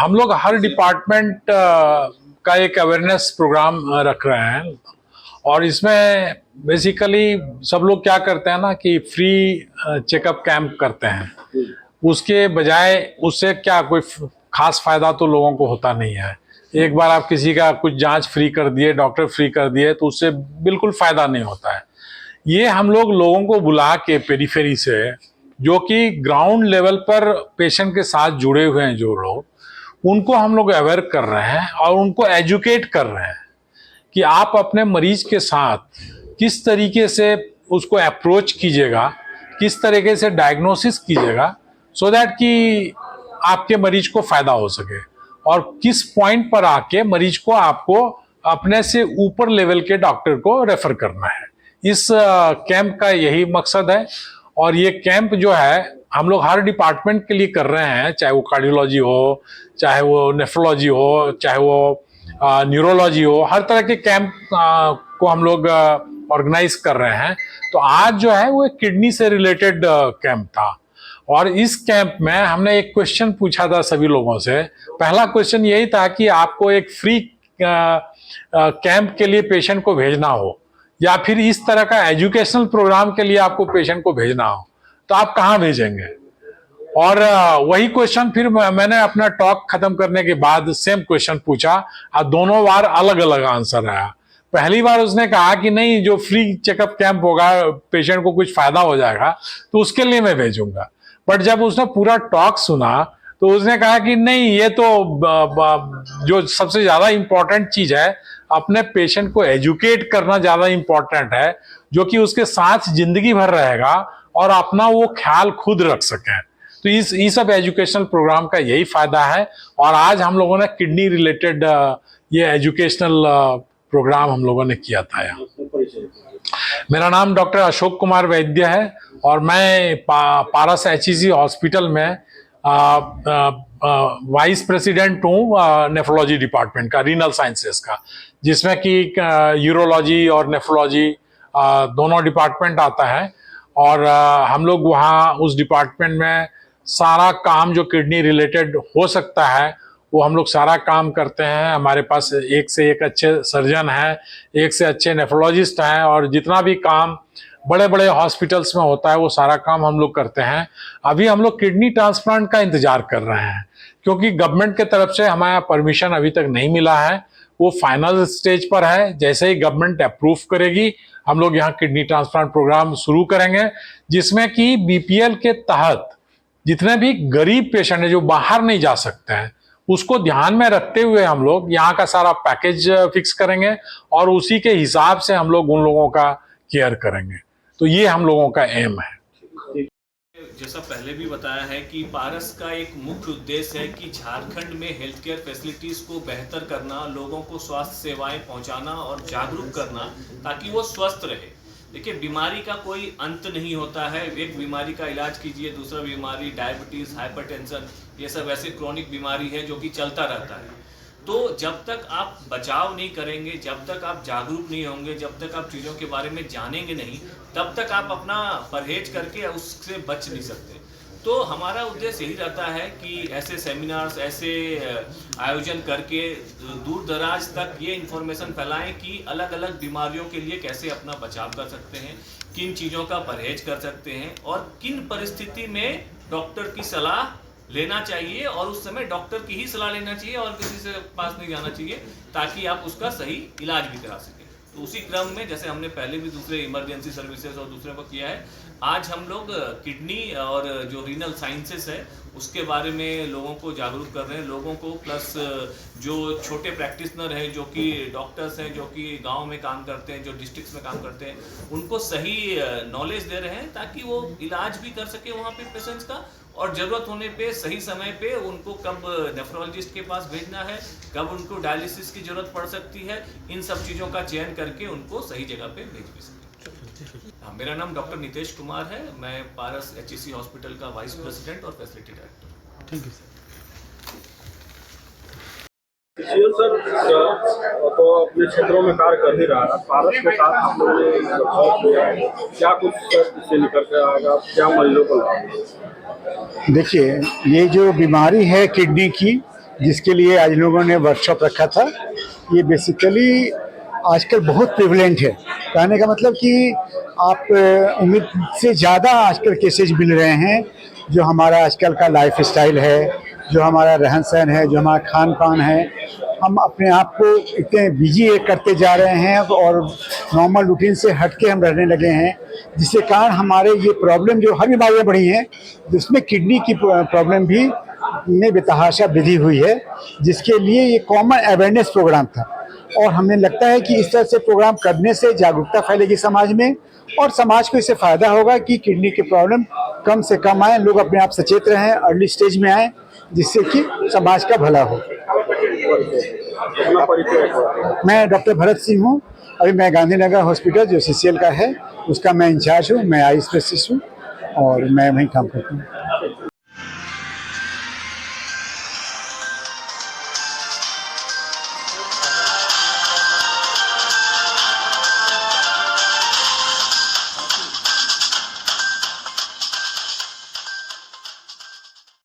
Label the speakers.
Speaker 1: हम लोग हर डिपार्टमेंट का एक अवेयरनेस प्रोग्राम रख रहे हैं और इसमें बेसिकली सब लोग क्या करते हैं ना कि फ्री चेकअप कैंप करते हैं। उसके बजाय उससे क्या कोई खास फायदा तो लोगों को होता नहीं है। एक बार आप किसी का कुछ जांच फ्री कर दिए, डॉक्टर फ्री कर दिए, तो उससे बिल्कुल फायदा नहीं होता है। ये हम लोग लोगों को बुला के पेरीफेरी से, जो कि ग्राउंड लेवल पर पेशेंट के साथ जुड़े हुए हैं जो लोग, उनको हम लोग अवेयर कर रहे हैं और उनको एजुकेट कर रहे हैं कि आप अपने मरीज के साथ किस तरीके से उसको अप्रोच कीजिएगा, किस तरीके से डायग्नोसिस कीजिएगा, सो दैट कि आपके मरीज को फायदा हो सके और किस पॉइंट पर आके मरीज को आपको अपने से ऊपर लेवल के डॉक्टर को रेफर करना है। इस कैंप का यही मकसद है। और ये कैंप जो है हम लोग हर डिपार्टमेंट के लिए कर रहे हैं, चाहे वो कार्डियोलॉजी हो, चाहे वो नेफ्रोलॉजी हो, चाहे वो न्यूरोलॉजी हो, हर तरह के कैंप को हम लोग ऑर्गेनाइज कर रहे हैं। तो आज जो है वो एक किडनी से रिलेटेड कैंप था और इस कैंप में हमने एक क्वेश्चन पूछा था सभी लोगों से। पहला क्वेश्चन यही था कि आपको एक फ्री कैंप के लिए पेशेंट को भेजना हो या फिर इस तरह का एजुकेशनल प्रोग्राम के लिए आपको पेशेंट को भेजना हो, तो आप कहाँ भेजेंगे। और वही क्वेश्चन फिर मैंने अपना टॉक खत्म करने के बाद सेम क्वेश्चन पूछा और दोनों बार अलग अलग आंसर आया। पहली बार उसने कहा कि नहीं, जो फ्री चेकअप कैंप होगा, पेशेंट को कुछ फायदा हो जाएगा तो उसके लिए मैं भेजूंगा। बट जब उसने पूरा टॉक सुना तो उसने कहा कि नहीं, ये तो जो सबसे ज्यादा इंपॉर्टेंट चीज है, अपने पेशेंट को एजुकेट करना ज्यादा इंपॉर्टेंट है, जो कि उसके साथ जिंदगी भर रहेगा और अपना वो ख्याल खुद रख सके। तो इस सब एजुकेशनल प्रोग्राम का यही फायदा है। और आज हम लोगों ने किडनी रिलेटेड ये एजुकेशनल प्रोग्राम हम लोगों ने किया था यहाँ। मेरा नाम डॉक्टर अशोक कुमार वैद्य है और मैं पारस एचईसी हॉस्पिटल में वाइस प्रेसिडेंट हूँ नेफ्रोलॉजी डिपार्टमेंट का, रीनल साइंसेस का, जिसमें कि यूरोलॉजी और नेफ्रोलॉजी दोनों डिपार्टमेंट आता है। और हम लोग वहाँ उस डिपार्टमेंट में सारा काम जो किडनी रिलेटेड हो सकता है वो हम लोग सारा काम करते हैं। हमारे पास एक से एक अच्छे सर्जन हैं, एक से अच्छे नेफ्रोलॉजिस्ट हैं और जितना भी काम बड़े बड़े हॉस्पिटल्स में होता है वो सारा काम हम लोग करते हैं। अभी हम लोग किडनी ट्रांसप्लांट का इंतजार कर रहे हैं क्योंकि गवर्नमेंट के तरफ से हमारा परमिशन अभी तक नहीं मिला है, वो फाइनल स्टेज पर है। जैसे ही गवर्नमेंट अप्रूव करेगी हम लोग यहाँ किडनी ट्रांसप्लांट प्रोग्राम शुरू करेंगे, जिसमें कि बीपीएल के तहत जितने भी गरीब पेशेंट हैं जो बाहर नहीं जा सकते हैं, उसको ध्यान में रखते हुए हम लोग यहाँ का सारा पैकेज फिक्स करेंगे और उसी के हिसाब से हम लोग उन लोगों का केयर करेंगे। तो ये हम लोगों का एम है।
Speaker 2: जैसा पहले भी बताया है कि पारस का एक मुख्य उद्देश्य है कि झारखंड में हेल्थ केयर फैसिलिटीज को बेहतर करना, लोगों को स्वास्थ्य सेवाएं पहुंचाना और जागरूक करना ताकि वो स्वस्थ रहे। देखिए, बीमारी का कोई अंत नहीं होता है। एक बीमारी का इलाज कीजिए, दूसरा बीमारी डायबिटीज, हाइपरटेंशन, ये सब ऐसे क्रॉनिक बीमारी है जो कि चलता रहता है। तो जब तक आप बचाव नहीं करेंगे, जब तक आप जागरूक नहीं होंगे, जब तक आप चीज़ों के बारे में जानेंगे नहीं, तब तक आप अपना परहेज करके उससे बच नहीं सकते। तो हमारा उद्देश्य यही रहता है कि ऐसे सेमिनार्स, ऐसे आयोजन करके दूर दराज तक ये इन्फॉर्मेशन फैलाएं कि अलग अलग बीमारियों के लिए कैसे अपना बचाव कर सकते हैं, किन चीज़ों का परहेज कर सकते हैं और किन परिस्थिति में डॉक्टर की सलाह लेना चाहिए और उस समय डॉक्टर की ही सलाह लेना चाहिए और किसी से पास नहीं जाना चाहिए, ताकि आप उसका सही इलाज भी करा सकें। तो उसी क्रम में जैसे हमने पहले भी दूसरे इमरजेंसी सर्विसेज और दूसरे को किया है, आज हम लोग किडनी और जो रीनल साइंसेस है उसके बारे में लोगों को जागरूक कर रहे हैं। लोगों को प्लस जो छोटे प्रैक्टिशनर हैं, जो कि डॉक्टर्स हैं, जो कि गांव में काम करते हैं, जो डिस्ट्रिक्ट्स में काम करते हैं, उनको सही नॉलेज दे रहे हैं ताकि वो इलाज भी कर सके वहाँ पे पेशेंट्स का, और ज़रूरत होने पे सही समय पे उनको कब नेफ्रोलॉजिस्ट के पास भेजना है, कब उनको डायलिसिस की ज़रूरत पड़ सकती है, इन सब चीज़ों का चयन करके उनको सही जगह पे भेज भी सकें। हाँ, मेरा नाम डॉक्टर नितेश कुमार है। मैं पारस एचईसी हॉस्पिटल का वाइस प्रेसिडेंट और facility director.
Speaker 3: Thank you
Speaker 4: sir. तो अपने क्षेत्रों में कार्य कर ही रहा है, पारस के साथ आप लोगों ने क्या कुछ इससे निकल कर आएगा, क्या मरीजों को लाभ?
Speaker 3: देखिए, ये जो बीमारी है किडनी की, जिसके लिए आज लोगों ने वर्कशॉप रखा था। ये बेसिकली आजकल बहुत प्रिवलेंट है। कहने का मतलब कि आप उम्मीद से ज़्यादा आजकल केसेज मिल रहे हैं। जो हमारा आजकल का लाइफ स्टाइल है, जो हमारा रहन सहन है, जो हमारा खान पान है, हम अपने आप को इतने बिजी करते जा रहे हैं और नॉर्मल रूटीन से हट के हम रहने लगे हैं, जिसके कारण हमारे ये प्रॉब्लम जो हर बीमारियाँ बढ़ी हैं, जिसमें किडनी की प्रॉब्लम भी में बेतहाशा वृद्धि हुई है, जिसके लिए ये कॉमन अवेयरनेस प्रोग्राम था। और हमें लगता है कि इस तरह से प्रोग्राम करने से जागरूकता फैलेगी समाज में और समाज को इससे फ़ायदा होगा कि किडनी की प्रॉब्लम कम से कम आए, लोग अपने आप सचेत रहें, अर्ली स्टेज में आएँ, जिससे कि समाज का भला हो।
Speaker 4: अपना परिचय।
Speaker 3: मैं डॉक्टर भरत सिंह हूँ। अभी मैं गांधीनगर हॉस्पिटल जो CCL का है उसका मैं इंचार्ज हूँ। मैं आई स्पेशलिस्ट हूँ और मैं वहीं काम करता हूँ।